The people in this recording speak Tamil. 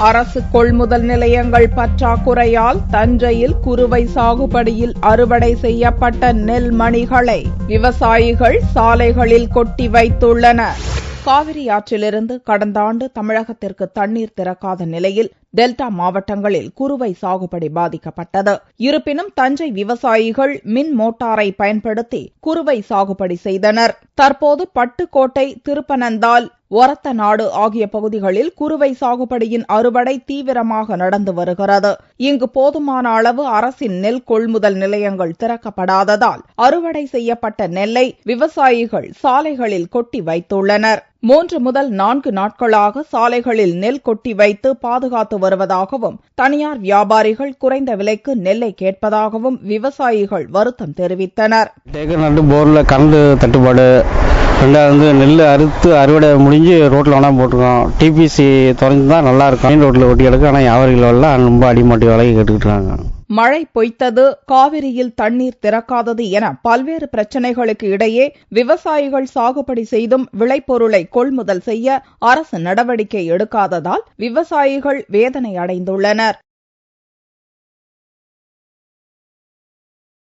அரசு கொள்முதல் நிலையங்கள் பற்றாக்குறையால் தஞ்சையில் குறுவை சாகுபடியில் அறுவடை செய்யப்பட்ட நெல் மணிகளை விவசாயிகள் சாலைகளில் கொட்டி வைத்துள்ளனர். காவிரி ஆற்றிலிருந்து கடந்த ஆண்டு தமிழகத்திற்கு தண்ணீர் திறக்காத நிலையில் டெல்டா மாவட்டங்களில் குறுவை சாகுபடி பாதிக்கப்பட்டது. இருப்பினும் தஞ்சை விவசாயிகள் மின் மோட்டாரை பயன்படுத்தி குறுவை சாகுபடி செய்தனர். தற்போது பட்டுக்கோட்டை, திருப்பனந்தாள், ஒரத்தநாடு ஆகிய பகுதிகளில் குறுவை சாகுபடியின் அறுவடை தீவிரமாக நடந்து வருகிறது. இங்கு போதுமான அளவு அரசின் நெல் கொள்முதல் நிலையங்கள் திறக்கப்படாததால் அறுவடை செய்யப்பட்ட நெல்லை விவசாயிகள் சாலைகளில் கொட்டி வைத்துள்ளனர். 3 முதல் 4 நாட்களாக சாலைகளில் நெல் கொட்டி வைத்து பாதுகாத்து வருவதாகவும், தனியார் வியாபாரிகள் குறைந்த விலைக்கு நெல்லை கேட்பதாகவும் விவசாயிகள் வருத்தம் தெரிவித்தனர். போர்ல கரண்ட் தட்டுப்பாடு, ரெண்டாவது நெல் அறுத்து அறுவடை முடிஞ்சு ரோட்டில் வேணா போட்டுருக்கோம். டிபிசி திறந்துதான் நல்லா இருக்கும். மெயின் ரோட்டில் ஒட்டி கிடக்கு. ஆனால் வியாபாரிகள் எல்லாம் ரொம்ப அடிமாட்டி விலைக்கு கேட்டுக்கிட்டு இருக்காங்க. மழை பொய்த்தது, காவிரியில் தண்ணீர் திறக்காதது என பல்வேறு பிரச்சினைகளுக்கு இடையே விவசாயிகள் சாகுபடி செய்தும் விளைபொருளை கொள்முதல் செய்ய அரசு நடவடிக்கை எடுக்காததால் விவசாயிகள் வேதனை அடைந்துள்ளனர்.